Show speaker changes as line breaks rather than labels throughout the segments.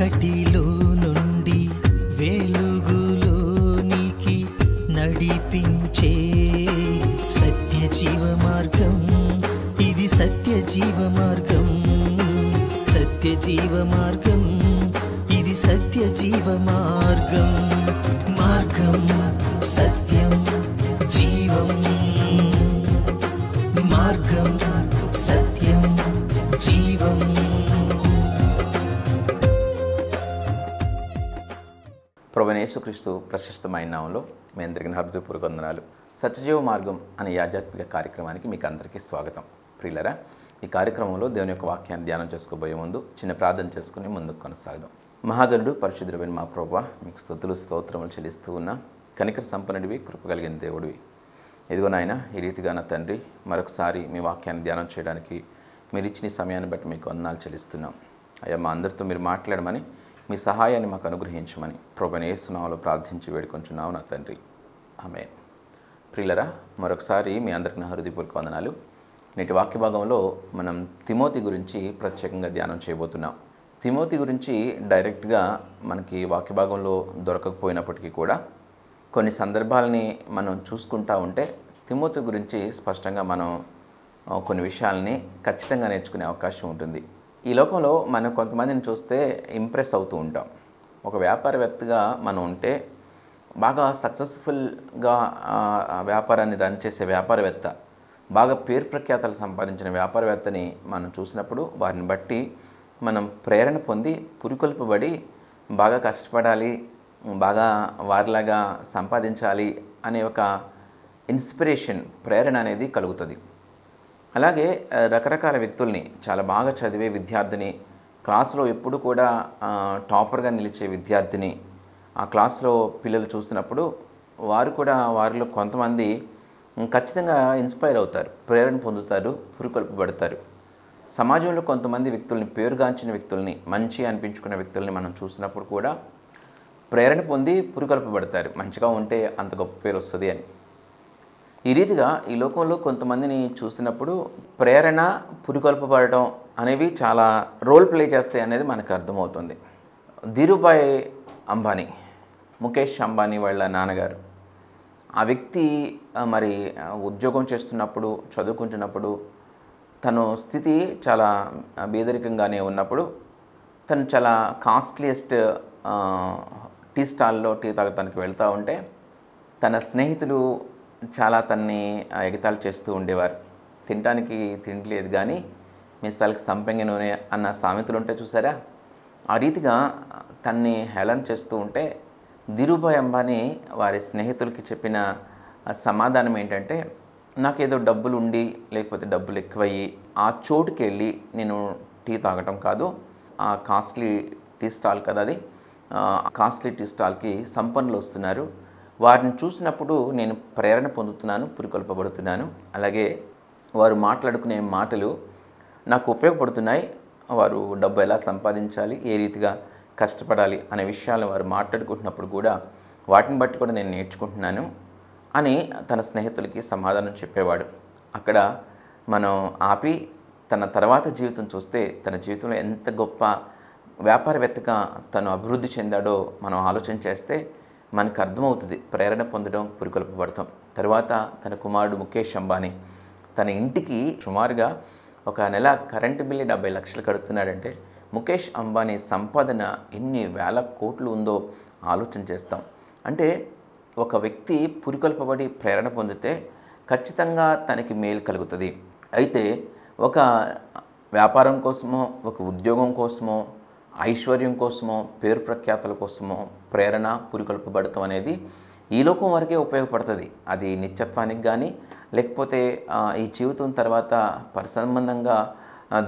చీకటిలో నుండి వెలుగులోనికి నడిపించే సత్య జీవ మార్గం, ఇది సత్య జీవ మార్గం, సత్య జీవ మార్గం, ఇది సత్య జీవ మార్గం. మార్గం సత్యం జీవం, మార్గం సత్యం జీవం.
ప్రభువైన యేసుక్రీస్తు ప్రశస్తమైన నామంలో మీ అందరికీ హృదయపూర్వక వందనాలు. సత్యజీవ మార్గం అనే ఆధ్యాత్మిక కార్యక్రమానికి మీకు అందరికీ స్వాగతం. ప్రియులరా, ఈ కార్యక్రమంలో దేవుని యొక్క వాక్యాన్ని ధ్యానం చేసుకోబోయే ముందు చిన్న ప్రార్థన చేసుకుని ముందుకు కొనసాగుదాం. మహాగణుడు పరిశుద్ధుడైన మా ప్రభువా, మీకు స్తుతులు స్తోత్రములు చెల్లిస్తూ ఉన్న కనికర సంపన్నుడివి, కృప కలిగిన దేవుడివి. ఇదిగో నాయన, ఈ రీతిగా నా తండ్రి మరొకసారి మీ వాక్యాన్ని ధ్యానం చేయడానికి మీరు ఇచ్చిన సమయాన్ని బట్టి మీకు వందనాలు చెల్లిస్తున్నాం. అయ్యా, మా అందరితో మీరు మాట్లాడమని, మీ సహాయాన్ని మాకు అనుగ్రహించమని ప్రభువైన యేసు నామములో ప్రార్థించి వేడుకొంచున్నావు నా తండ్రి, ఆమేన్. ప్రియులరా, మరొకసారి మీ అందరికీ నా హృదయపూర్వక వందనాలు. నేటి వాక్య భాగంలో మనం తిమోతి గురించి ప్రత్యేకంగా ధ్యానం చేయబోతున్నాం. తిమోతి గురించి డైరెక్ట్గా మనకి వాక్య భాగంలో దొరకకపోయినప్పటికీ కూడా కొన్ని సందర్భాలని మనం చూసుకుంటూ ఉంటే తిమోతి గురించి స్పష్టంగా మనం కొన్ని విషయాలని ఖచ్చితంగా నేర్చుకునే అవకాశం ఉంటుంది. ఈ లోకంలో మనం కొంతమందిని చూస్తే ఇంప్రెస్ అవుతూ ఉంటాం. ఒక వ్యాపారవేత్తగా మనం ఉంటే, బాగా సక్సెస్ఫుల్గా వ్యాపారాన్ని రన్ చేసే వ్యాపారవేత్త, బాగా పేరు ప్రఖ్యాతలు సంపాదించిన వ్యాపారవేత్తని మనం చూసినప్పుడు వారిని బట్టి మనం ప్రేరణ పొంది పురికొల్పబడి బాగా కష్టపడాలి, బాగా వారిలాగా సంపాదించాలి అనే ఒక ఇన్స్పిరేషన్, ప్రేరణ అనేది కలుగుతుంది. అలాగే రకరకాల వ్యక్తుల్ని, చాలా బాగా చదివే విద్యార్థిని, క్లాసులో ఎప్పుడు కూడా టాపర్గా నిలిచే విద్యార్థిని ఆ క్లాస్లో పిల్లలు చూస్తున్నప్పుడు వారు కూడా వారిలో కొంతమంది ఖచ్చితంగా ఇన్స్పైర్ అవుతారు, ప్రేరణ పొందుతారు, పురికొల్పబడతారు. సమాజంలో కొంతమంది వ్యక్తుల్ని, పేరుగాంచిన వ్యక్తుల్ని, మంచి అనిపించుకున్న వ్యక్తుల్ని మనం చూసినప్పుడు కూడా ప్రేరణ పొంది పురికొల్పబడతారు. మంచిగా ఉంటే అంత గొప్ప పేరు వస్తుంది అని. ఈ రీతిగా ఈ లోకంలో కొంతమందిని చూసినప్పుడు ప్రేరణ, పురికొల్పబడటం అనేవి చాలా రోల్ ప్లే చేస్తాయి అనేది మనకు అర్థమవుతుంది. ధీరుభాయ్ అంబానీ, ముఖేష్ అంబానీ వాళ్ళ నాన్నగారు, ఆ వ్యక్తి మరి ఉద్యోగం చేస్తున్నప్పుడు, చదువుకుంటున్నప్పుడు తను స్థితి చాలా బేదరికంగానే ఉన్నప్పుడు తను చాలా కాస్ట్లీయెస్ట్ టీ స్టాల్లో టీ తాగటానికి వెళ్తూ ఉంటే తన స్నేహితులు చాలా తన్ని ఎగతాళి చేస్తూ ఉండేవారు. తినడానికి తిండి లేదు కానీ మిసాలకి సంపెంగ నూనె అన్న సామెతలు ఉంటే చూసారా, ఆ రీతిగా తన్ని హేళన చేస్తూ ఉంటే ధీరుభాయ్ అంబానీ వారి స్నేహితులకి చెప్పిన సమాధానం ఏంటంటే, నాకేదో డబ్బులు ఉండి లేకపోతే డబ్బులు ఎక్కువయ్యి ఆ చోటుకి వెళ్ళి నేను టీ తాగటం కాదు, ఆ కాస్ట్లీ టీ స్టాల్ కదా అది, కాస్ట్లీ టీ స్టాల్కి సంపన్నులు వస్తున్నారు, వారిని చూసినప్పుడు నేను ప్రేరణ పొందుతున్నాను, పురికొల్పబడుతున్నాను. అలాగే వారు మాట్లాడుకునే మాటలు నాకు ఉపయోగపడుతున్నాయి, వారు డబ్బు ఎలా సంపాదించాలి, ఏ రీతిగా కష్టపడాలి అనే విషయాలను వారు మాట్లాడుకుంటున్నప్పుడు కూడా వాటిని బట్టి కూడా నేను నేర్చుకుంటున్నాను అని తన స్నేహితులకి సమాధానం చెప్పేవాడు. అక్కడ మనం ఆపి తన తర్వాత జీవితం చూస్తే తన జీవితంలో ఎంత గొప్ప వ్యాపారవేత్తగా తను అభివృద్ధి చెందాడో మనం ఆలోచన చేస్తే మనకు అర్థమవుతుంది ప్రేరణ పొందడం, పురికొల్పబడతాం. తర్వాత తన కుమారుడు ముఖేష్ అంబానీ తన ఇంటికి సుమారుగా ఒక నెల కరెంటు బిల్లు 70 లక్షలు కడుతున్నాడంటే ముఖేష్ అంబానీ సంపాదన ఎన్ని వేల కోట్లు ఉందో ఆలోచన చేస్తాం. అంటే ఒక వ్యక్తి పురికొల్పబడి ప్రేరణ పొందితే ఖచ్చితంగా తనకి మేలు కలుగుతుంది. అయితే ఒక వ్యాపారం కోసమో, ఒక ఉద్యోగం కోసమో, ఐశ్వర్యం కోసమో, పేరు ప్రఖ్యాతల కోసమో ప్రేరణ, పురికొల్పబడటం అనేది ఈ లోకం వరకే ఉపయోగపడుతుంది. అది నిత్యత్వానికి కానీ లేకపోతే ఈ జీవితం తర్వాత పరిసంబంధంగా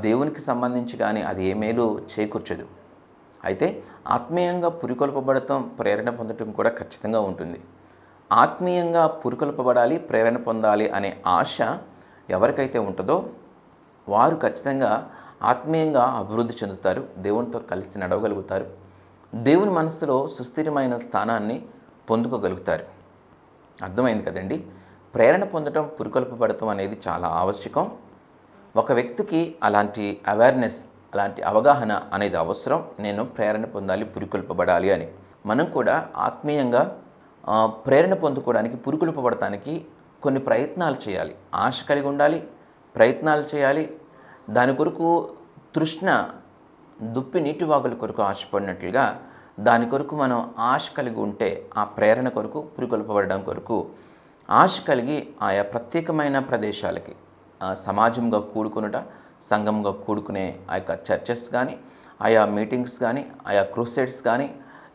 దేవునికి సంబంధించి కానీ అది ఏ మేలు చేకూర్చదు. అయితే ఆత్మీయంగా పురికొల్పబడటం, ప్రేరణ పొందటం కూడా ఖచ్చితంగా ఉంటుంది. ఆత్మీయంగా పురికొల్పబడాలి, ప్రేరణ పొందాలి అనే ఆశ ఎవరికైతే ఉంటుందో వారు ఖచ్చితంగా ఆత్మీయంగా అభివృద్ధి చెందుతారు, దేవునితో కలిసి నడవగలుగుతారు, దేవుని మనసులో సుస్థిరమైన స్థానాన్ని పొందుకోగలుగుతారు. అర్థమైంది కదండి. ప్రేరణ పొందటం, పురికొల్పబడటం అనేది చాలా ఆవశ్యకం. ఒక వ్యక్తికి అలాంటి అవేర్నెస్, అలాంటి అవగాహన అనేది అవసరం. నేను ప్రేరణ పొందాలి, పురికొల్పబడాలి అని. మనం కూడా ఆత్మీయంగా ప్రేరణ పొందుకోవడానికి, పురికొల్పబడటానికి కొన్ని ప్రయత్నాలు చేయాలి. ఆశ కలిగి ఉండాలి, ప్రయత్నాలు చేయాలి. దాని కొరకు తృష్ణ దుప్పి నీటి వాగుల కొరకు ఆశపడినట్లుగా దాని కొరకు మనం ఆశ కలిగి ఉంటే, ఆ ప్రేరణ కొరకు, పురికొల్పబడడం కొరకు ఆశ కలిగి ఆయా ప్రత్యేకమైన ప్రదేశాలకి సమాజంగా కూడుకునుట, సంఘంగా కూడుకునే ఆ యొక్క చర్చెస్ కానీ, ఆయా మీటింగ్స్ కానీ, ఆయా క్రూసైడ్స్ కానీ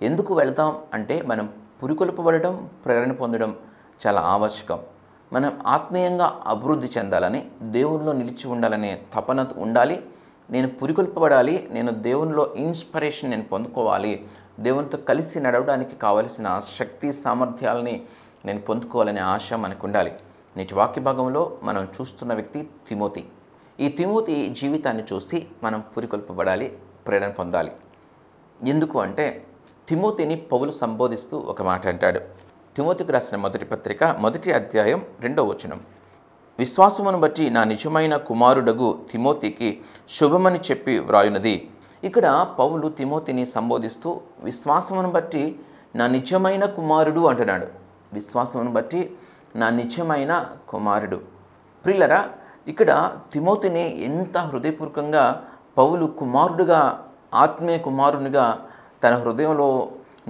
ఎందుకు వెళ్తాం అంటే మనం పురికొల్పబడడం, ప్రేరణ పొందడం చాలా ఆవశ్యకం. మనం ఆత్మీయంగా అభివృద్ధి చెందాలని, దేవునిలో నిలిచి ఉండాలనే తపన ఉండాలి. నేను పురికొల్పబడాలి, నేను దేవునిలో ఇన్స్పిరేషన్ నేను పొందుకోవాలి, దేవునితో కలిసి నడవడానికి కావలసిన శక్తి సామర్థ్యాలని నేను పొందుకోవాలనే ఆశ మనకు ఉండాలి. నేటి వాక్య భాగంలో మనం చూస్తున్న వ్యక్తి తిమోతి. ఈ తిమోతి జీవితాన్ని చూసి మనం పురికొల్పబడాలి, ప్రేరణ పొందాలి. ఎందుకు అంటే తిమోతిని పౌలు సంబోధిస్తూ ఒక మాట అంటాడు. తిమోతికి రాసిన మొదటి పత్రిక 1వ అధ్యాయం 2వ వచనం. విశ్వాసమును బట్టి నా నిజమైన కుమారుడగు తిమోతికి శుభమని చెప్పి వ్రాయునది. ఇక్కడ పౌలు తిమోతిని సంబోధిస్తూ విశ్వాసమును బట్టి నా నిజమైన కుమారుడు అంటున్నాడు. విశ్వాసమును బట్టి నా నిజమైన కుమారుడు. ప్రియులరా, ఇక్కడ తిమోతిని ఎంత హృదయపూర్వకంగా పౌలు కుమారుడుగా, ఆత్మీయ కుమారునిగా తన హృదయంలో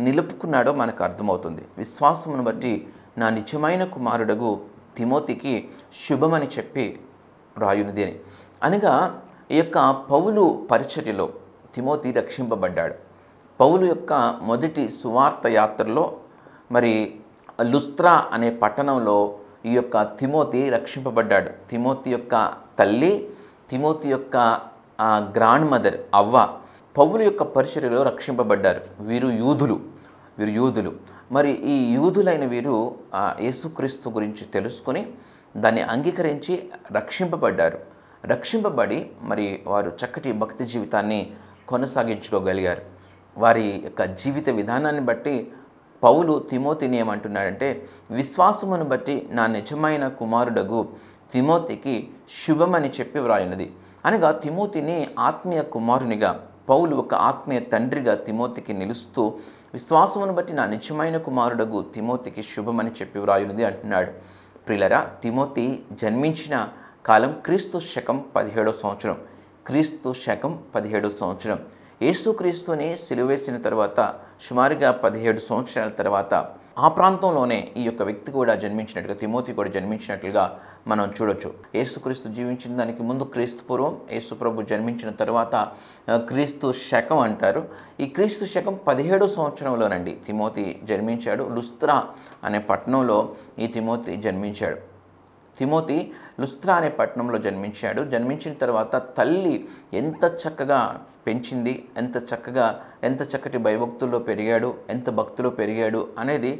నిలుపుకున్నాడో మనకు అర్థమవుతుంది. విశ్వాసమును బట్టి నా నిజమైన కుమారుడగు తిమోతికి శుభమని చెప్పి రాయునిది అని. అనగా ఈ యొక్క పౌలు పరిచర్యలో తిమోతి రక్షింపబడ్డాడు. పౌలు యొక్క మొదటి సువార్త యాత్రలో మరి లుస్త్రా అనే పట్టణంలో ఈ యొక్క తిమోతి రక్షింపబడ్డాడు. తిమోతి యొక్క తల్లి, తిమోతి యొక్క గ్రాండ్ మదర్ అవ్వ పౌలు యొక్క పరిచర్యలో రక్షింపబడ్డారు. వీరు యూదులు. మరి ఈ యూదులైన వీరు యేసుక్రీస్తు గురించి తెలుసుకొని దాన్ని అంగీకరించి రక్షింపబడి మరి వారు చక్కటి భక్తి జీవితాన్ని కొనసాగించుకోగలిగారు. వారి యొక్క జీవిత విధానాన్ని బట్టి పౌలు తిమోతిని ఏమంటున్నాడంటే విశ్వాసమును బట్టి నా నిజమైన కుమారుడగు తిమోతికి శుభమని చెప్పి వ్రాయినది. అనగా తిమోతిని ఆత్మీయ కుమారునిగా, పౌలు ఒక ఆత్మీయ తండ్రిగా తిమోతికి నిలుస్తూ విశ్వాసమును బట్టి నా నిజమైన కుమారుడగు తిమోతికి శుభమని చెప్పి వ్రాయునది అంటున్నాడు. ప్రియులరా, తిమోతి జన్మించిన కాలం క్రీస్తు శకం 17వ సంవత్సరం. క్రీస్తు శకం 17వ సంవత్సరం. యేసుక్రీస్తుని సిలువేసిన తర్వాత సుమారుగా 17 సంవత్సరాల తర్వాత ఆ ప్రాంతంలోనే ఈ యొక్క వ్యక్తి కూడా జన్మించినట్టుగా, తిమోతి కూడా జన్మించినట్లుగా మనం చూడొచ్చు. యేసుక్రీస్తు జీవించిన దానికి ముందు క్రీస్తు పూర్వం, యేసు ప్రభు జన్మించిన తర్వాత క్రీస్తు శకం అంటారు. ఈ క్రీస్తు శకం 17వ సంవత్సరంలోనండి తిమోతి జన్మించాడు. లుస్త్రా అనే పట్టణంలో ఈ తిమోతి జన్మించాడు. తిమోతి లుస్త్రా అనే పట్టణంలో జన్మించాడు. జన్మించిన తర్వాత తల్లి ఎంత చక్కగా పెంచింది, ఎంత చక్కటి భయభక్తుల్లో పెరిగాడు, ఎంత భక్తిలో పెరిగాడు అనేది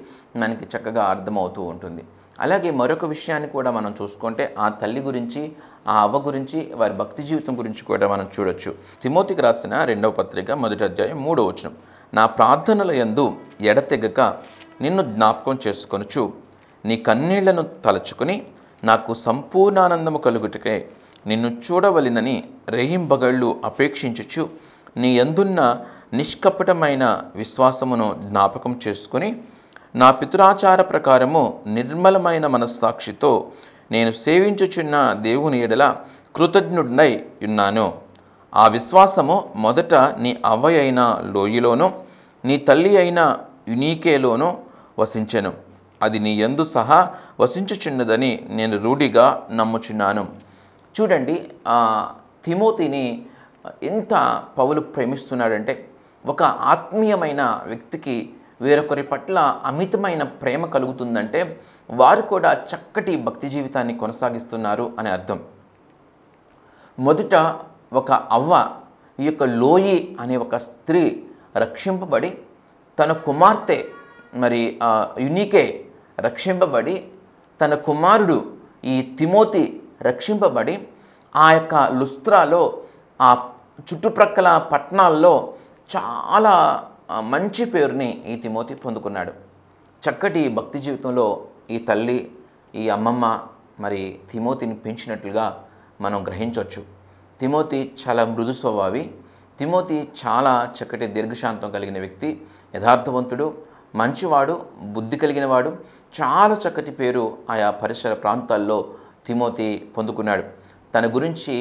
మనకి చక్కగా అర్థమవుతూ ఉంటుంది. అలాగే మరొక విషయాన్ని కూడా మనం చూసుకుంటే ఆ తల్లి గురించి, ఆ అవ్వ గురించి, వారి భక్తి జీవితం గురించి కూడా మనం చూడొచ్చు. తిమోతికి రాసిన 2వ పత్రిక 1వ అధ్యాయం 3వ వచనం. నా ప్రార్థనల యందు ఎడతెగక నిన్ను జ్ఞాపకం చేసుకొనుచు నీ కన్నీళ్లను తలచుకొని నాకు సంపూర్ణానందము కలుగుటకై నిన్ను చూడవలెనని రేయింబగళ్ళు అపేక్షించుచు నీ యందున్న నిష్కపటమైన విశ్వాసమును జ్ఞాపకం చేసుకుని నా పితృాచార ప్రకారము నిర్మలమైన మనస్సాక్షితో నేను సేవించుచున్న దేవుని ఎడల కృతజ్ఞుడినై ఉన్నాను. ఆ విశ్వాసము మొదట నీ అవ్వ అయిన లోయలోనూ నీ తల్లి అయిన యునీకేలోనూ వసించెను. అది నీ యందు సహా వసించుచున్నదని నేను రూఢిగా నమ్ముచున్నాను. చూడండి, తిమోతిని ఎంత పౌలు ప్రేమిస్తున్నాడంటే, ఒక ఆత్మీయమైన వ్యక్తికి వేరొకరి పట్ల అమితమైన ప్రేమ కలుగుతుందంటే వారు కూడా చక్కటి భక్తి జీవితాన్ని కొనసాగిస్తున్నారు అని అర్థం. మొదట ఒక అవ్వ, ఈ యొక్క లోయి అనే ఒక స్త్రీ రక్షింపబడి, తన కుమార్తె మరి యునీకే రక్షింపబడి, తన కుమారుడు ఈ తిమోతి రక్షింపబడి ఆ యొక్క లుస్త్రాలో, ఆ చుట్టుప్రక్కల పట్టణాల్లో చాలా మంచి పేరుని ఈ తిమోతి పొందుకున్నాడు. చక్కటి భక్తి జీవితంలో ఈ తల్లి, ఈ అమ్మమ్మ మరి తిమోతిని పెంచినట్లుగా మనం గ్రహించవచ్చు. తిమోతి చాలా మృదు స్వభావి, తిమోతి చాలా చక్కటి దీర్ఘశాంతం కలిగిన వ్యక్తి, యథార్థవంతుడు, మంచివాడు, బుద్ధి కలిగినవాడు. చాలా చక్కటి పేరు ఆయా పరిసర ప్రాంతాల్లో తిమోతి పొందుకున్నాడు. తన గురించి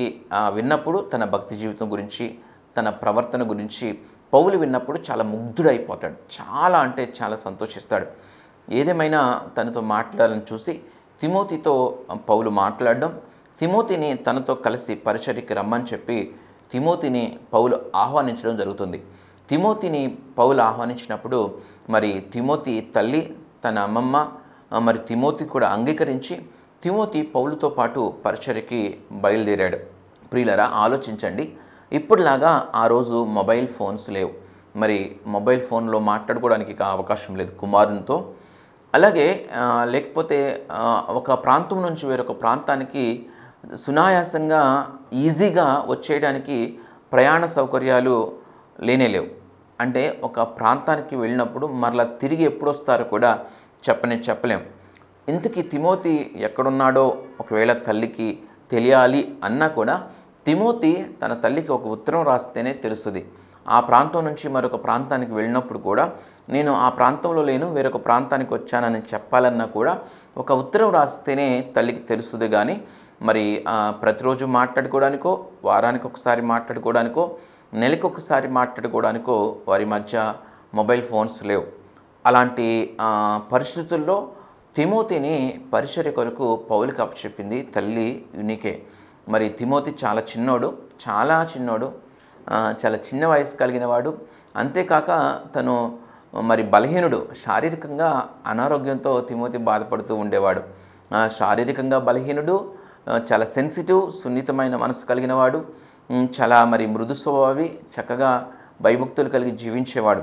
విన్నప్పుడు, తన భక్తి జీవితం గురించి, తన ప్రవర్తన గురించి పౌలు విన్నప్పుడు చాలా ముగ్ధుడైపోతాడు. చాలా అంటే చాలా సంతోషిస్తాడు. ఏదేమైనా తనతో మాట్లాడాలని చూసి తిమోతితో పౌలు మాట్లాడడం, తిమోతిని తనతో కలిసి పరిచర్యకి రమ్మని చెప్పి తిమోతిని పౌలు ఆహ్వానించడం జరుగుతుంది. తిమోతిని పౌలు ఆహ్వానించినప్పుడు మరి తిమోతి తల్లి, తన అమ్మమ్మ, మరి తిమోతి కూడా అంగీకరించి తిమోతి పౌలుతో పాటు పరిచర్యకి బయలుదేరాడు. ప్రియులరా, ఆలోచించండి. ఇప్పుడులాగా ఆ రోజు మొబైల్ ఫోన్స్ లేవు. మరి మొబైల్ ఫోన్లో మాట్లాడుకోవడానికి అవకాశం లేదు కుమారునితో. అలాగే లేకపోతే ఒక ప్రాంతం నుంచి వేరొక ప్రాంతానికి సునాయాసంగా ఈజీగా వచ్చేయడానికి ప్రయాణ సౌకర్యాలు లేనేలేవు. అంటే ఒక ప్రాంతానికి వెళ్ళినప్పుడు మరలా తిరిగి ఎప్పుడు వస్తారో కూడా చెప్పలేం. ఇంతకీ తిమోతి ఎక్కడున్నాడో ఒకవేళ తల్లికి తెలియాలి అన్నా కూడా తిమోతి తన తల్లికి ఒక ఉత్తరం రాస్తేనే తెలుస్తుంది. ఆ ప్రాంతం నుంచి మరొక ప్రాంతానికి వెళ్ళినప్పుడు కూడా నేను ఆ ప్రాంతంలో లేను, వేరొక ప్రాంతానికి వచ్చానని చెప్పాలన్నా కూడా ఒక ఉత్తరం రాస్తేనే తల్లికి తెలుస్తుంది. కానీ మరి ప్రతిరోజు మాట్లాడుకోవడానికో, వారానికి ఒకసారి మాట్లాడుకోవడానికో, నెలకి ఒకసారి మాట్లాడుకోవడానికో వారి మధ్య మొబైల్ ఫోన్స్ లేవు. అలాంటి పరిస్థితుల్లో తిమోతిని పరిచర్య కొరకు పౌలుకి అప్పచెప్పింది తల్లి యూనికే. మరి తిమోతి చాలా చిన్నోడు, చాలా చిన్న వయసు కలిగిన వాడు. అంతేకాక తను మరి బలహీనుడు, శారీరకంగా అనారోగ్యంతో తిమోతి బాధపడుతూ ఉండేవాడు. శారీరకంగా బలహీనుడు, చాలా సెన్సిటివ్, సున్నితమైన మనసు కలిగిన వాడు, చాలా మరి మృదు స్వభావి, చక్కగా భయభక్తులు కలిగి జీవించేవాడు.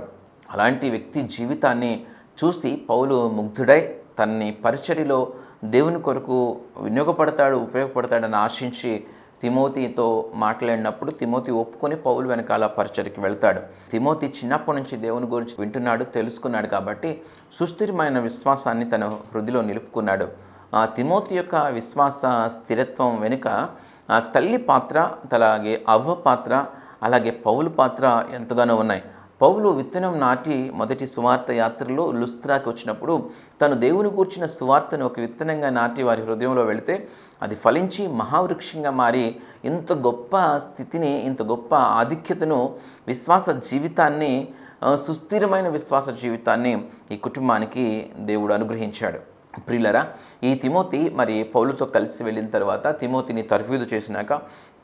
అలాంటి వ్యక్తి జీవితాన్ని చూసి పౌలు ముగ్ధుడై తన్ని పరిచర్యలో దేవుని కొరకు ఉపయోగపడతాడని ఆశించి తిమోతితో మాట్లాడినప్పుడు తిమోతి ఒప్పుకొని పౌలు వెనకాల పరిచర్యకి వెళ్తాడు. తిమోతి చిన్నప్పటి నుంచి దేవుని గురించి వింటున్నాడు, తెలుసుకున్నాడు కాబట్టి సుస్థిరమైన విశ్వాసాన్ని తన హృదయలో నిలుపుకున్నాడు. తిమోతి యొక్క విశ్వాస స్థిరత్వం వెనుక తల్లి పాత్ర, అలాగే అవ్వ పాత్ర, అలాగే పౌలు పాత్ర ఎంతగానో ఉన్నాయి. పౌలు విత్తనం నాటి మొదటి సువార్త యాత్రలో లుస్త్రాకి వచ్చినప్పుడు తను దేవుని గూర్చిన సువార్తను ఒక విత్తనంగా నాటి వారి హృదయంలో వెళితే అది ఫలించి మహావృక్షంగా మారి ఇంత గొప్ప స్థితిని, ఇంత గొప్ప ఆధిక్యతను, విశ్వాస జీవితాన్ని, సుస్థిరమైన విశ్వాస జీవితాన్ని ఈ కుటుంబానికి దేవుడు అనుగ్రహించాడు. ప్రియులరా, ఈ తిమోతి మరి పౌలుతో కలిసి వెళ్ళిన తర్వాత తిమోతిని తర్ఫీదు చేసినాక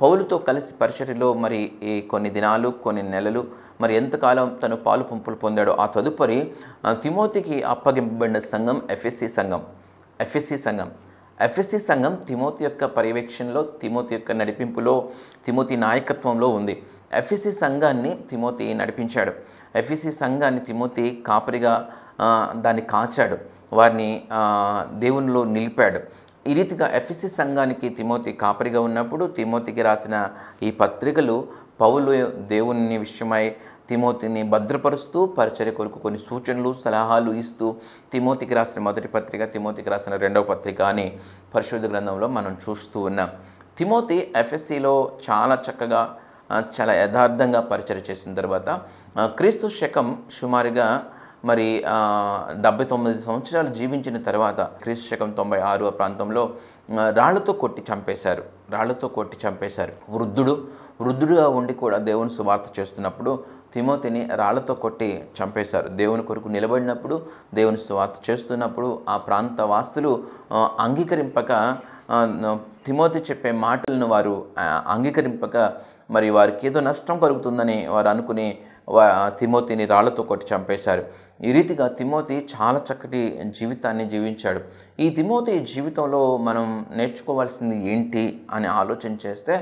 పౌలుతో కలిసి పరిచర్యలో మరి ఈ కొన్ని దినాలు, కొన్ని నెలలు, మరి ఎంతకాలం తను పాలు పంపులు పొందాడో ఆ తదుపరి తిమోతికి అప్పగింపబడిన సంఘం ఎఫెసీ సంఘం తిమోతి యొక్క పర్యవేక్షణలో, తిమోతి యొక్క నడిపింపులో, తిమోతి నాయకత్వంలో ఉంది. ఎఫెసీ సంఘాన్ని తిమోతి నడిపించాడు. ఎఫెసీ సంఘాన్ని తిమోతి కాపరిగా దాన్ని కాచాడు, వారిని దేవునిలో నిలిపాడు. ఈ రీతిగా ఎఫెసీ సంఘానికి తిమోతి కాపరిగా ఉన్నప్పుడు తిమోతికి రాసిన ఈ పత్రికలు పౌలు దేవుని విషయమై తిమోతిని భద్రపరుస్తూ పరిచర్య కొరకు కొన్ని సూచనలు, సలహాలు ఇస్తూ తిమోతికి రాసిన మొదటి పత్రిక, తిమోతికి రాసిన రెండవ పత్రిక అని పరిశుద్ధ గ్రంథంలో మనం చూస్తూ ఉన్నాం. తిమోతి ఎఫెసీలో చాలా చక్కగా, చాలా యథార్థంగా పరిచర్య చేసిన తర్వాత క్రీస్తు శకం సుమారుగా మరి 79 సంవత్సరాలు జీవించిన తర్వాత క్రీస్తు శకం 96 ప్రాంతంలో రాళ్లతో కొట్టి చంపేశారు. వృద్ధుడుగా ఉండి కూడా దేవుని సువార్త చేస్తున్నప్పుడు తిమోతిని రాళ్లతో కొట్టి చంపేశారు. దేవుని కొరకు నిలబడినప్పుడు, దేవుని సువార్త చేస్తున్నప్పుడు ఆ ప్రాంత వాసులు అంగీకరింపక, తిమోతి చెప్పే మాటలను వారు అంగీకరింపక మరి వారికి ఏదో నష్టం కలుగుతుందని వారు అనుకుని తిమోతిని రాళ్లతో కొట్టి చంపేశారు. ఈ రీతిగా తిమోతి చాలా చక్కటి జీవితాన్ని జీవించాడు. ఈ తిమోతి జీవితంలో మనం నేర్చుకోవాల్సింది ఏంటి అని ఆలోచన చేస్తే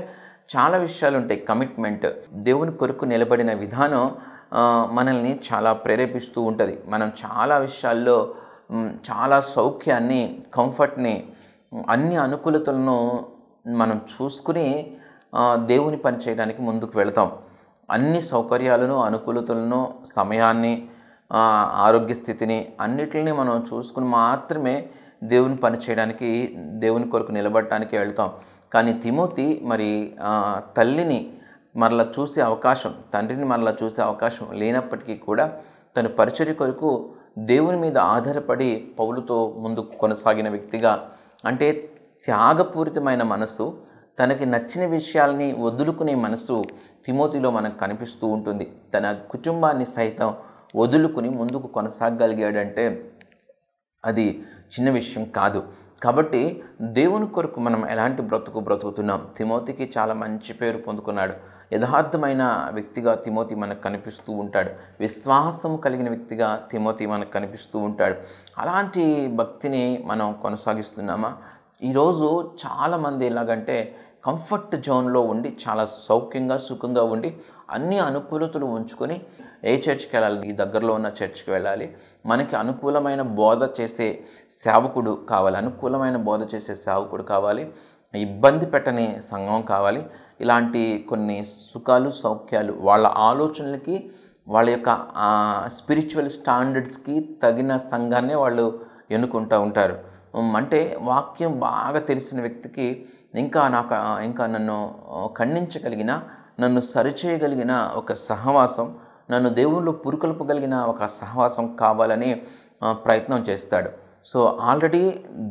చాలా విషయాలు ఉంటాయి. కమిట్మెంట్, దేవుని కొరకు నిలబడిన విధానం మనల్ని చాలా ప్రేరేపిస్తూ ఉంటుంది. మనం చాలా విషయాల్లో చాలా సౌఖ్యాన్ని, కంఫర్ట్ని, అన్ని అనుకూలతలను మనం చూసుకుని దేవుని పని చేయడానికి ముందుకు వెళతాం. అన్ని సౌకర్యాలను, అనుకూలతలను, సమయాన్ని, ఆరోగ్య స్థితిని అన్నిటిని మనం చూసుకుని మాత్రమే దేవుని పని చేయడానికి, దేవుని కొరకు నిలబడటానికి వెళ్తాం. కానీ తిమోతి మరి తల్లిని మరలా చూసే అవకాశం, తండ్రిని మరలా చూసే అవకాశం లేనప్పటికీ కూడా తను పరిచర్య కొరకు దేవుని మీద ఆధారపడి పౌలుతో ముందుకు కొనసాగిన వ్యక్తిగా, అంటే త్యాగపూరితమైన మనసు, తనకి నచ్చిన విషయాల్ని వదులుకునే మనసు తిమోతిలో మనకు కనిపిస్తూ ఉంటుంది. తన కుటుంబాన్ని సైతం వదులుకుని ముందుకు కొనసాగగలిగాడంటే అది చిన్న విషయం కాదు. కాబట్టి దేవుని కొరకు మనం ఎలాంటి బ్రతుకుతున్నాం. తిమోతికి చాలా మంచి పేరు పొందుకున్నాడు. యథార్థమైన వ్యక్తిగా తిమోతి మనకు కనిపిస్తూ ఉంటాడు. విశ్వాసం కలిగిన వ్యక్తిగా తిమోతి మనకు కనిపిస్తూ ఉంటాడు. అలాంటి భక్తిని మనం కొనసాగిస్తున్నామా? ఈరోజు చాలామంది ఎలాగంటే కంఫర్ట్ జోన్లో ఉండి చాలా సౌఖ్యంగా సుఖంగా ఉండి అన్ని అనుకూలతలు ఉంచుకొని ఏ చర్చ్కి వెళ్ళాలి, ఈ దగ్గరలో ఉన్న చర్చ్కి వెళ్ళాలి, మనకి అనుకూలమైన బోధ చేసే సేవకుడు కావాలి, అనుకూలమైన బోధ చేసే సేవకుడు కావాలి, ఇబ్బంది పెట్టని సంఘం కావాలి. ఇలాంటి కొన్ని సుఖాలు సౌఖ్యాలు వాళ్ళ ఆలోచనలకి, వాళ్ళ యొక్క స్పిరిచువల్ స్టాండర్డ్స్కి తగిన సంఘాన్నే వాళ్ళు ఎన్నుకుంటూ ఉంటారు. అంటే వాక్యం బాగా తెలిసిన వ్యక్తికి ఇంకా నన్ను ఖండించగలిగిన, నన్ను సరిచేయగలిగిన ఒక సహవాసం, నన్ను దేవునిలో పురుకొల్పగలిగిన ఒక సహవాసం కావాలని ప్రయత్నం చేస్తాడు. సో ఆల్రెడీ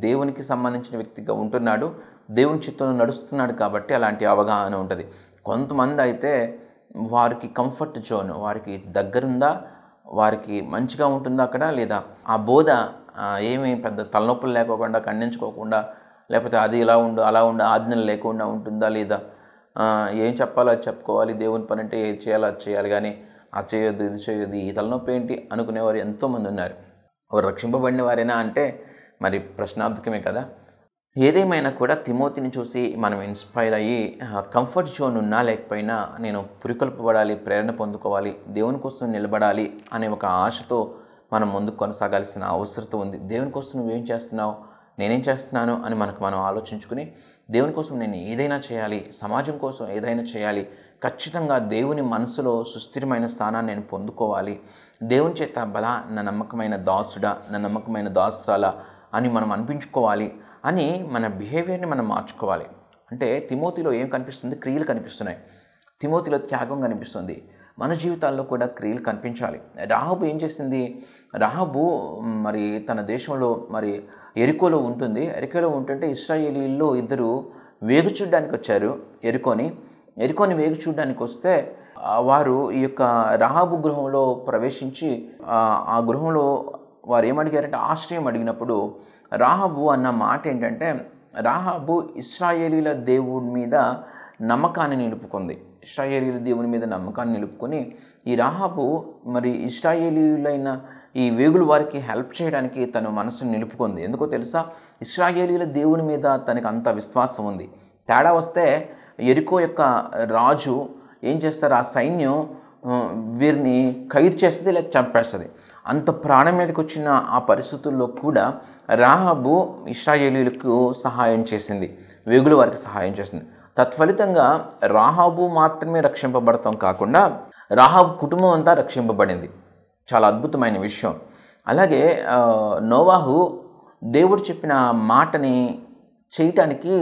దేవునికి సంబంధించిన వ్యక్తిగా ఉంటున్నాడు, దేవుని చిత్తంలో నడుస్తున్నాడు కాబట్టి అలాంటి అవగాహన ఉంటుంది. కొంతమంది అయితే వారికి కంఫర్ట్ జోన్, వారికి దగ్గరుందా, వారికి మంచిగా ఉంటుందా అక్కడ, లేదా ఆ బోధ ఏమీ పెద్ద తలనొప్పులు లేకోకుండా, ఖండించుకోకుండా, లేకపోతే అది ఇలా ఉండు అలా ఉండు ఆజ్ఞలు లేకుండా ఉంటుందా, లేదా ఏం చెప్పాలో అది చెప్పుకోవాలి, దేవుని పని అంటే ఏది చేయాలో అది చేయాలి, కానీ అది చేయొద్దు ఇది చేయొద్దు, ఈ తలనొప్పి ఏంటి అనుకునేవారు ఎంతోమంది ఉన్నారు. వారు రక్షింపబడిన వారేనా అంటే మరి ప్రశ్నార్థకమే కదా. ఏదేమైనా కూడా తిమోతిని చూసి మనం ఇన్స్పైర్ అయ్యి కంఫర్ట్ జోన్ ఉన్నా లేకపోయినా నేను పురికొల్పబడాలి, ప్రేరణ పొందుకోవాలి, దేవుని కోసం నిలబడాలి అనే ఒక ఆశతో మనం ముందుకు కొనసాగాల్సిన అవసరం ఉంది. దేవుని కోసం నువ్వేం చేస్తున్నావు, నేనేం చేస్తున్నాను అని మనం ఆలోచించుకుని దేవుని కోసం నేను ఏదైనా చేయాలి, సమాజం కోసం ఏదైనా చేయాలి, ఖచ్చితంగా దేవుని మనసులో సుస్థిరమైన స్థానాన్ని నేను పొందుకోవాలి, దేవుని చేత బలా నా నమ్మకమైన దాసుడా, నా నమ్మకమైన దాసురాలా అని మనం అనిపించుకోవాలి అని మన బిహేవియర్ని మనం మార్చుకోవాలి. అంటే తిమోతిలో ఏం కనిపిస్తుంది? క్రియలు కనిపిస్తున్నాయి. తిమోతిలో త్యాగం కనిపిస్తుంది. మన జీవితాల్లో కూడా క్రియలు కనిపించాలి. రాహాబు ఏం చేసింది? రాహాబు మరి తన దేశంలో మరి ఎరికోలో ఉంటుంది. ఎరికోలో ఉంటుంటే ఇశ్రాయేలీల్లో ఇద్దరు వేగు చూడడానికి వచ్చారు. ఎరికోని వేగు చూడడానికి వస్తే వారు ఈ యొక్క రాహాబు గృహంలో ప్రవేశించి ఆ గృహంలో వారు ఏమడిగారంటే ఆశ్రయం అడిగినప్పుడు రాహాబు అన్న మాట ఏంటంటే, రాహాబు ఇశ్రాయేలీల దేవుడి మీద నమ్మకాన్ని నిలుపుకుంది. ఇశ్రాయేలీల దేవుని మీద నమ్మకాన్ని నిలుపుకొని ఈ రాహాబు మరి ఇశ్రాయేలీలైన ఈ వేగుల వారికి హెల్ప్ చేయడానికి తన మనసును నిలుపుకుంది. ఎందుకో తెలుసా? ఇశ్రాయేలీల దేవుని మీద తనకు అంత విశ్వాసం ఉంది. తేడా వస్తే ఎరికో యొక్క రాజు ఏం చేస్తారు? ఆ సైన్యం వీరిని ఖైదు చేస్తుంది, లేక చంపేస్తుంది. అంత ప్రాణం మీదకి వచ్చిన ఆ పరిస్థితుల్లో కూడా రాహాబు ఇశ్రాయేలీలకు సహాయం చేసింది, వేగుల వారికి సహాయం చేసింది. తత్ఫలితంగా రాహాబు మాత్రమే రక్షింపబడతాం కాకుండా రాహాబు కుటుంబం అంతా రక్షింపబడింది. చాలా అద్భుతమైన విషయం. అలాగే నోవాహు దేవుడు చెప్పిన మాటని చేయటానికి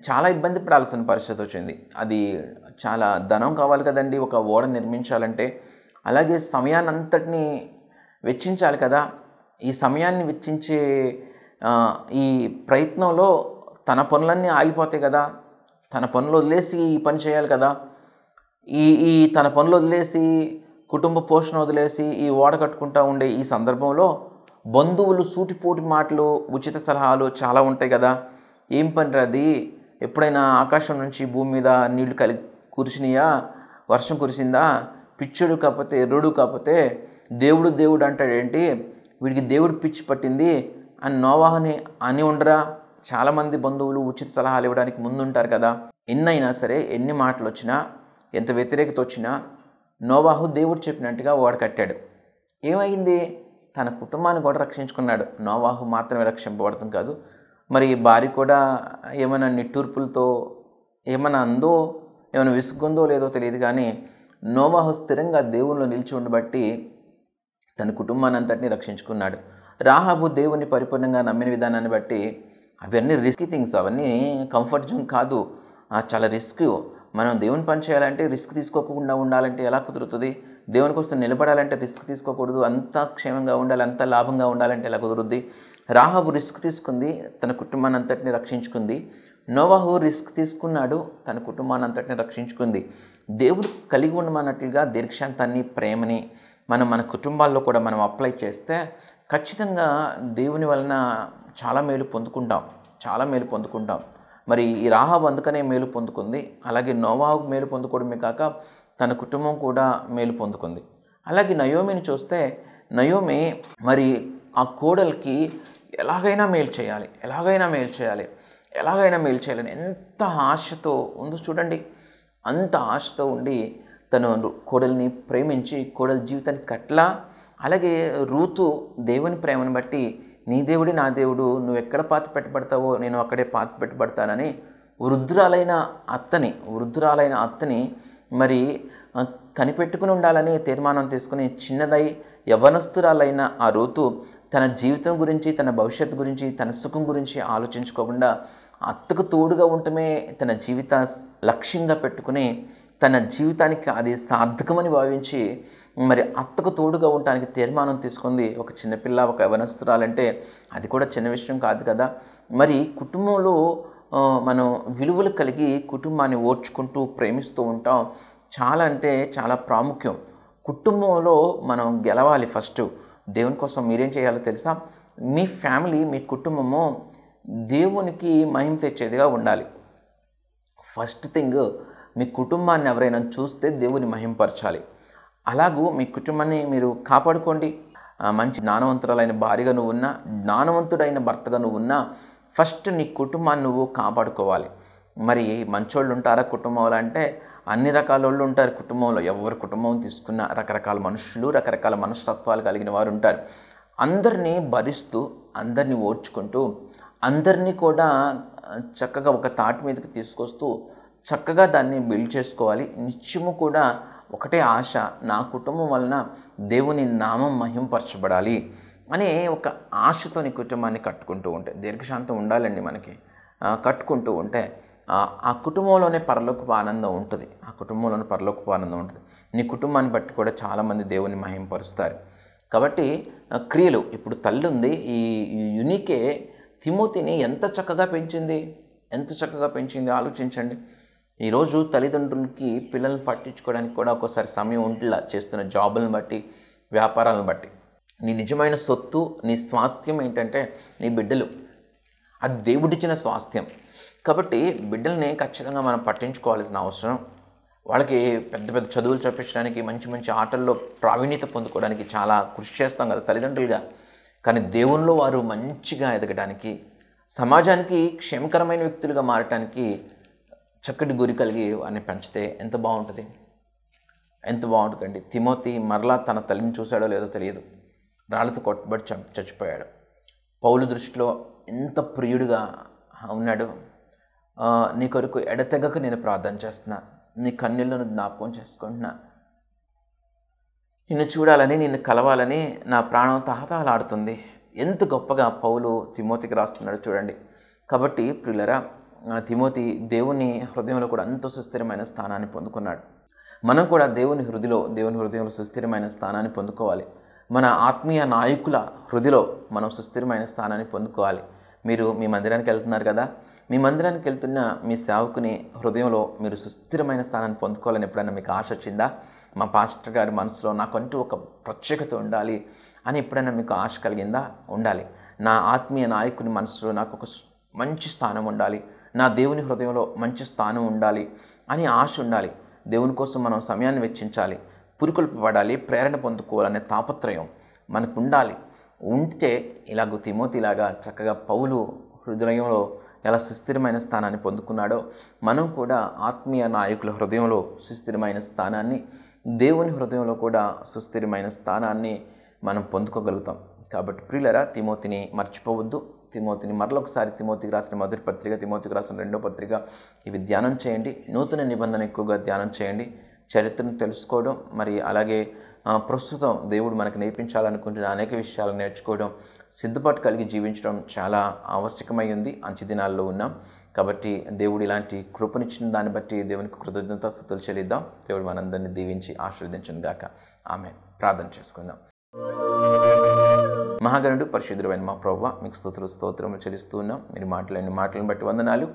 చాలా ఇబ్బంది పడాల్సిన పరిస్థితి వచ్చింది. అది చాలా ధనం కావాలి కదండి ఒక ఓడ నిర్మించాలంటే. అలాగే సమయాన్ని అంతటినీ వెచ్చించాలి కదా. ఈ సమయాన్ని వెచ్చించే ఈ ప్రయత్నంలో తన పనులన్నీ ఆగిపోతాయి కదా. తన పనులు వదిలేసి ఈ పని చేయాలి కదా. ఈ తన పనులు వదిలేసి, కుటుంబ పోషణ వదిలేసి ఈ ఓడ కట్టుకుంటూ ఉండే ఈ సందర్భంలో బంధువులు సూటిపోటి మాటలు, ఉచిత సలహాలు చాలా ఉంటాయి కదా. ఏం పని రాది, ఎప్పుడైనా ఆకాశం నుంచి భూమి మీద నీళ్లు కురిసినాయా, వర్షం కురిసిందా, పిచ్చుడు కాకపోతే ఎర్రుడు కాకపోతే దేవుడు అంటాడేంటి, వీడికి దేవుడు పిచ్చి పట్టింది అని నోవాహుని అని ఉండరా. చాలామంది బంధువులు ఉచిత సలహాలు ఇవ్వడానికి ముందుంటారు కదా. ఎన్నైనా సరే, ఎన్ని మాటలు వచ్చినా, ఎంత వ్యతిరేకత వచ్చినా నోవాహు దేవుడు చెప్పినట్టుగా ఓడ కట్టాడు. ఏమైంది? తన కుటుంబాన్ని కూడా రక్షించుకున్నాడు. నోవాహు మాత్రమే రక్షింపబడతాం కాదు, మరి భార్య కూడా ఏమైనా నిట్టూర్పులతో ఏమైనా అందో, ఏమైనా విసుగుందో లేదో తెలియదు, కానీ నోవాహు స్థిరంగా దేవునిలో నిలిచి ఉండబట్టి తన కుటుంబాన్ని అంతటినీ రక్షించుకున్నాడు. రాహాబు దేవుని పరిపూర్ణంగా నమ్మిన విధానాన్ని బట్టి అవన్నీ రిస్కీ థింగ్స్, అవన్నీ కంఫర్ట్ జోన్ కాదు, చాలా రిస్క్. మనం దేవుని పని చేయాలంటే రిస్క్ తీసుకోకుండా ఉండాలంటే ఎలా కుదురుతుంది? దేవుని కోసం నిలబడాలంటే రిస్క్ తీసుకోకూడదు, అంతా క్షేమంగా ఉండాలి, అంతా లాభంగా ఉండాలంటే ఎలా కుదురుద్ది? రాహాబు రిస్క్ తీసుకుంది, తన కుటుంబాన్ని అంతటిని రక్షించుకుంది. నోవాహు రిస్క్ తీసుకున్నాడు, తన కుటుంబాన్ని అంతటిని రక్షించుకుంది. దేవుడు కలిగి ఉండమన్నట్లుగా దీర్ఘశాంతాన్ని, ప్రేమని మన కుటుంబాల్లో కూడా మనం అప్లై చేస్తే ఖచ్చితంగా దేవుని వలన చాలా మేలు పొందుకుంటాం. మరి ఈ రాహాబు అందుకనే మేలు పొందుకుంది. అలాగే నోవాహు మేలు పొందుకోవడమే కాక తన కుటుంబం కూడా మేలు పొందుకుంది. అలాగే నయోమిని చూస్తే నయోమి మరి ఆ కోడలికి ఎలాగైనా మేలు చేయాలని ఎంత ఆశతో ఉందో చూడండి. అంత ఆశతో ఉండి తను కోడల్ని ప్రేమించి కోడలి జీవితానికి కట్లా. అలాగే రూతు దేవుని ప్రేమను బట్టి నీ దేవుడి నా దేవుడు, నువ్వు ఎక్కడ పాతి పెట్టబడతావో నేను అక్కడే పాతి పెట్టబడతానని వృద్ధురాలైన అత్తని మరి కనిపెట్టుకుని ఉండాలని తీర్మానం తీసుకుని చిన్నదై యవ్వనస్తురాలైన ఆ రూతు తన జీవితం గురించి, తన భవిష్యత్తు గురించి, తన సుఖం గురించి ఆలోచించుకోకుండా అత్తకు తోడుగా ఉండటమే తన జీవిత లక్ష్యంగా పెట్టుకుని తన జీవితానికి అది సార్థకమని భావించి మరి అత్తకు తోడుగా ఉండటానికి తీర్మానం తీసుకుంది. ఒక చిన్నపిల్ల, ఒక యవ్వనస్తురాలంటే అది కూడా చిన్న విషయం కాదు కదా. మరి కుటుంబంలో మనం విలువలు కలిగి కుటుంబాన్ని ఓర్చుకుంటూ ప్రేమిస్తూ ఉంటాం. చాలా అంటే చాలా ప్రాముఖ్యం. కుటుంబంలో మనం గెలవాలి. ఫస్ట్ దేవుని కోసం మీరేం చేయాలో తెలుసా? మీ ఫ్యామిలీ, మీ కుటుంబము దేవునికి మహిమ తెచ్చేదిగా ఉండాలి. ఫస్ట్ థింగ్, మీ కుటుంబాన్ని ఎవరైనా చూస్తే దేవుని మహిమపరచాలి. అలాగూ మీ కుటుంబాన్ని మీరు కాపాడుకోండి. మంచి జ్ఞానవంతురాలైన భార్యగా నువ్వు ఉన్నా, జ్ఞానవంతుడైన భర్తగా నువ్వు ఉన్నా, ఫస్ట్ నీ కుటుంబాన్ని నువ్వు కాపాడుకోవాలి. మరి మంచోళ్ళు ఉంటారా కుటుంబంలో అంటే అన్ని రకాల వాళ్ళు ఉంటారు కుటుంబంలో. ఎవరి కుటుంబం తీసుకున్నా రకరకాల మనుషులు, రకరకాల మనస్తత్వాలు కలిగిన వారు ఉంటారు. అందరినీ భరిస్తూ, అందరినీ ఓర్చుకుంటూ, అందరినీ కూడా చక్కగా ఒక తాటి మీదకి తీసుకొస్తూ చక్కగా దాన్ని బిల్డ్ చేసుకోవాలి. నిత్యము కూడా ఒకటే ఆశ, నా కుటుంబం వలన దేవుని నామం మహింపరచబడాలి అనే ఒక ఆశతో నీ కుటుంబాన్ని కట్టుకుంటూ ఉంటే, దీర్ఘశాంతం ఉండాలండి మనకి. కట్టుకుంటూ ఉంటే ఆ కుటుంబంలోనే పరలోకపు ఆనందం ఉంటుంది. నీ కుటుంబాన్ని బట్టి కూడా చాలామంది దేవుని మహింపరుస్తారు. కాబట్టి క్రియలు, ఇప్పుడు తల్లి ఉంది, ఈ యునికే తిమోతిని ఎంత చక్కగా పెంచింది ఆలోచించండి. ఈరోజు తల్లిదండ్రులకి పిల్లల్ని పట్టించుకోవడానికి కూడా ఒక్కోసారి సమయం ఉండేలా చేస్తున్న జాబులను బట్టి, వ్యాపారాలను బట్టి. నీ నిజమైన సొత్తు, నీ స్వాస్థ్యం ఏంటంటే నీ బిడ్డలు. అది దేవుడిచ్చిన స్వాస్థ్యం. కాబట్టి బిడ్డల్ని ఖచ్చితంగా మనం పట్టించుకోవాల్సిన అవసరం. వాళ్ళకి పెద్ద పెద్ద చదువులు చెప్పించడానికి, మంచి మంచి ఆటల్లో ప్రావీణ్యత పొందుకోవడానికి చాలా కృషి చేస్తాం కదా తల్లిదండ్రులుగా. కానీ దేవునిలో వారు మంచిగా ఎదగడానికి, సమాజానికి క్షేమకరమైన వ్యక్తులుగా మారటానికి చక్కటి గురి కలిగి వారిని పెంచితే ఎంత బాగుంటుందండి. తిమోతి మరలా తన తల్లిని చూశాడో లేదో తెలియదు, రాళ్ళతో కొట్టబడి చచ్చిపోయాడు. పౌలు దృష్టిలో ఎంత ప్రియుడిగా ఉన్నాడు. నీ కొరకు ఎడతెగక నేను ప్రార్థన చేస్తున్నా, నీ కన్నీళ్లను జ్ఞాపకం చేసుకుంటున్నా, నిన్ను చూడాలని, నిన్ను కలవాలని నా ప్రాణం తహతహలాడుతుంది. ఎంత గొప్పగా పౌలు తిమోతికి రాస్తున్నాడు చూడండి. కాబట్టి ప్రియులరా, తిమోతి దేవుని హృదయంలో కూడా అంత సుస్థిరమైన స్థానాన్ని పొందుకున్నాడు. మనం కూడా దేవుని హృదయంలో సుస్థిరమైన స్థానాన్ని పొందుకోవాలి. మన ఆత్మీయ నాయకుల హృదయలో మనం సుస్థిరమైన స్థానాన్ని పొందుకోవాలి. మీరు మీ మందిరానికి వెళ్తున్నారు కదా, మీ మందిరానికి వెళ్తున్న మీ సేవకుని హృదయంలో మీరు సుస్థిరమైన స్థానాన్ని పొందుకోవాలని ఎప్పుడైనా మీకు ఆశ వచ్చిందా? మా పాస్టర్ గారి మనసులో నాకంటూ ఒక ప్రత్యేకత ఉండాలి అని ఎప్పుడైనా మీకు ఆశ కలిగిందా? ఉండాలి. నా ఆత్మీయ నాయకుని మనసులో నాకు ఒక మంచి స్థానం ఉండాలి, నా దేవుని హృదయంలో మంచి స్థానం ఉండాలి అని ఆశ ఉండాలి. దేవుని కోసం మనం సమయాన్ని వెచ్చించాలి, పురికొల్పబడాలి, ప్రేరణ పొందుకోవాలనే తాపత్రయం మనకు ఉండాలి. ఉంటే ఇలాగ తిమోతిలాగా చక్కగా పౌలు హృదయంలో ఎలా సుస్థిరమైన స్థానాన్ని పొందుకున్నాడో మనం కూడా ఆత్మీయ నాయకుల హృదయంలో సుస్థిరమైన స్థానాన్ని, దేవుని హృదయంలో కూడా సుస్థిరమైన స్థానాన్ని మనం పొందుకోగలుగుతాం. కాబట్టి ప్రియులరా, తిమోతిని మర్చిపోవద్దు. తిమోతిని మరొకసారి తిమోతికి రాసిన మొదటి పత్రిక, తిమోతికి రాసిన రెండో పత్రిక ఇవి ధ్యానం చేయండి. నూతన నిబంధన ఎక్కువగా ధ్యానం చేయండి. చరిత్రను తెలుసుకోవడం, మరి అలాగే ప్రస్తుతం దేవుడు మనకు నేర్పించాలనుకుంటున్న అనేక విషయాలు నేర్చుకోవడం, సిద్ధపాటు కలిగి జీవించడం చాలా ఆవశ్యకమై ఉంది. అంచె దినాల్లో ఉన్నాం కాబట్టి దేవుడు ఇలాంటి కృపనిచ్చిన దాన్ని బట్టి దేవునికి కృతజ్ఞతాస్తుతులు చెల్లిద్దాం. దేవుడు మనందరినీ దీవించి ఆశీర్వదించును గాక. ఆమేన్. ప్రార్థన చేసుకుందాం. మహాగణుడు పరిశుద్ధుడైన మా ప్రభువా, మీకు స్తోత్రములు చెల్లిస్తూ ఉన్నాం. మీరు మాట్లాడిన మాటలను బట్టి వందనాలు.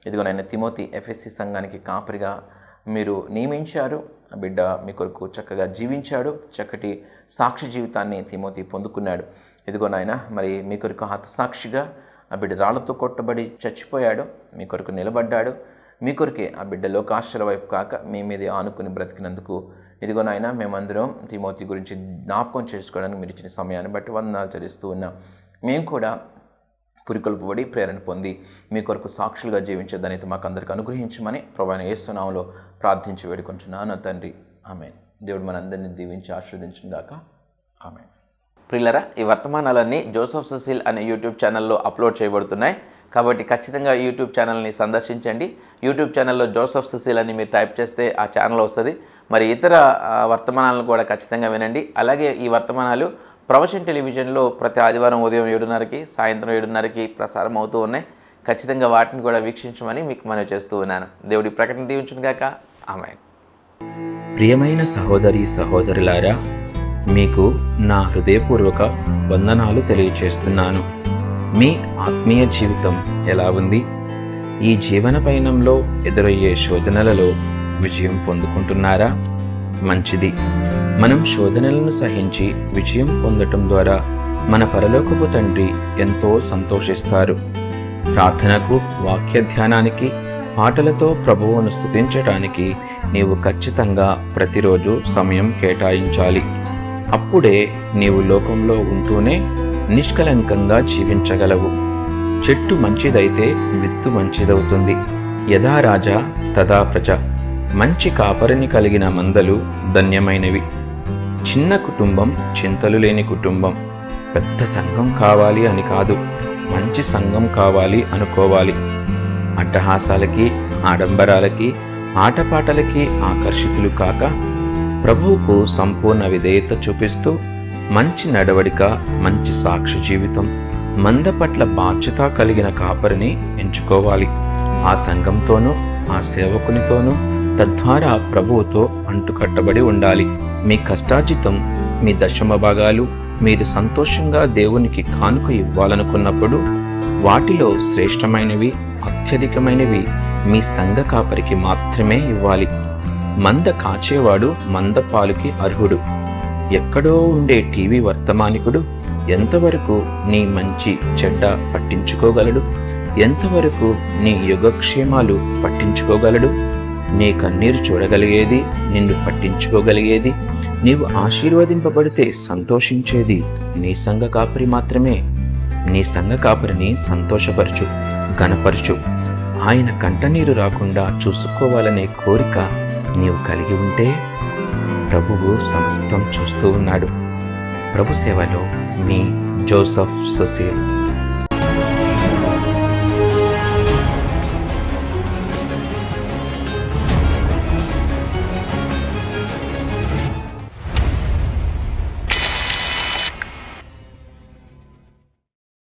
ఇదిగో నాయన తిమోతి ఎఫెసీ సంఘానికి కాపరిగా మీరు నియమించారు. బిడ్డ మీ కొరకు చక్కగా జీవించాడు. చక్కటి సాక్షి జీవితాన్ని తిమోతి పొందుకున్నాడు. ఇదిగో నాయన మరి మీ కొరకు హతసాక్షిగా ఆ బిడ్డ రాళ్లతో కొట్టబడి చచ్చిపోయాడు. మీ కొరకు నిలబడ్డాడు. మీ కొరకే ఆ బిడ్డ లోకాశ్చర్య వైపు కాక మీ మీదే ఆనుకుని బ్రతికినందుకు ఇదిగో నాయన మేమందరం తిమోతి గురించి జ్ఞాపకం చేసుకోవడానికి మీరు ఇచ్చిన సమయాన్ని బట్టి వందనాలు చెల్లిస్తూ ఉన్నాం. మేము కూడా పురికొల్పబడి ప్రేరణ పొంది మీ కొరకు సాక్షులుగా జీవించేదాన్ని మాకు అందరికీ అనుగ్రహించమని ప్రభువైన యేసు నామములో ప్రార్థించి వేడుకుంటున్నాను తండ్రి. ఆమేన్. దేవుడు మనందరినీ దీవించి ఆశీర్వదించును గాక. ఆమేన్. ప్రియులారా, ఈ వర్తమానాలన్నీ జోసెఫ్ సుశీల్ అనే యూట్యూబ్ ఛానల్లో అప్లోడ్ చేయబడుతున్నాయి. కాబట్టి ఖచ్చితంగా యూట్యూబ్ ఛానల్ని సందర్శించండి. యూట్యూబ్ ఛానల్లో జోసెఫ్ సుశీల్ అని మీరు టైప్ చేస్తే ఆ ఛానల్ వస్తుంది. మరి ఇతర వర్తమానాలను కూడా ఖచ్చితంగా వినండి. అలాగే ఈ వర్తమానాలు ప్రవచన్ టెలివిజన్లో ప్రతి ఆదివారం ఉదయం 7:30కి సాయంత్రం 7:30కి ప్రసారం అవుతూ ఉన్నాయి. ఖచ్చితంగా వాటిని కూడా వీక్షించమని మీకు మనవి చేస్తూ ఉన్నాను. దేవుడి ప్రకటన దీవించును గాక. ఆమేన్.
ప్రియమైన సహోదరి సహోదరులారా, మీకు నా హృదయపూర్వక వందనాలు తెలియచేస్తున్నాను. మీ ఆత్మీయ జీవితం ఎలా ఉంది? ఈ జీవన పయనంలో ఎదురయ్యే శోధనలలో విజయం పొందుకుంటున్నారా? మంచిది. మనం శోధనలను సహించి విజయం పొందటం ద్వారా మన పరలోకపు తండ్రి ఎంతో సంతోషిస్తారు. ప్రార్థనకు, వాక్య ధ్యానానికి, పాటలతో ప్రభువును స్తుతించటానికి నీవు ఖచ్చితంగా ప్రతిరోజు సమయం కేటాయించాలి. అప్పుడే నీవు లోకంలో ఉంటూనే నిష్కలంకంగా జీవించగలవు. చెట్టు మంచిదైతే విత్తు మంచిదవుతుంది. యథా రాజా తదా ప్రజ. మంచి కాపరిని కలిగిన మందలు ధన్యమైనవి. చిన్న కుటుంబం చింతలు లేని కుటుంబం. పెద్ద సంఘం కావాలి అని కాదు, మంచి సంఘం కావాలి అనుకోవాలి. అట్టహాసాలకి, ఆడంబరాలకి, ఆటపాటలకి ఆకర్షితులు కాక ప్రభువుకు సంపూర్ణ విధేయత చూపిస్తూ మంచి నడవడిక, మంచి సాక్షి జీవితం, మంద పట్ల బాధ్యత కలిగిన కాపరిని ఎంచుకోవాలి. ఆ సంఘంతోనూ ఆ సేవకునితోనూ తద్వారా ప్రభువుతో అంటుకట్టబడి ఉండాలి. మీ కష్టార్జితం, మీ దశమ భాగాలు మీరు సంతోషంగా దేవునికి కానుక ఇవ్వాలనుకున్నప్పుడు వాటిలో శ్రేష్టమైనవి, అత్యధికమైనవి మీ సంఘ కాపరికి మాత్రమే ఇవ్వాలి. మంద కాచేవాడు మంద పాలుకి అర్హుడు. ఎక్కడో ఉండే టీవీ వర్తమానికుడు ఎంతవరకు నీ మంచి చెడ్డ పట్టించుకోగలడు? ఎంతవరకు నీ యోగక్షేమాలు పట్టించుకోగలడు? నీ కన్నీరు చూడగలిగేది, నిన్ను పట్టించుకోగలిగేది, నీవు ఆశీర్వదింపబడితే సంతోషించేది నీ సంఘ కాపరి మాత్రమే. నీ సంఘ కాపరిని సంతోషపరచు, ఘనపరచు. ఆయన కంటనీరు రాకుండా చూసుకోవాలనే కోరిక నీవు కలిగి ఉంటే ప్రభువు సమస్తం చూస్తూ ఉన్నాడు. ప్రభు సేవలో మీ జోసెఫ్ సుశీల్.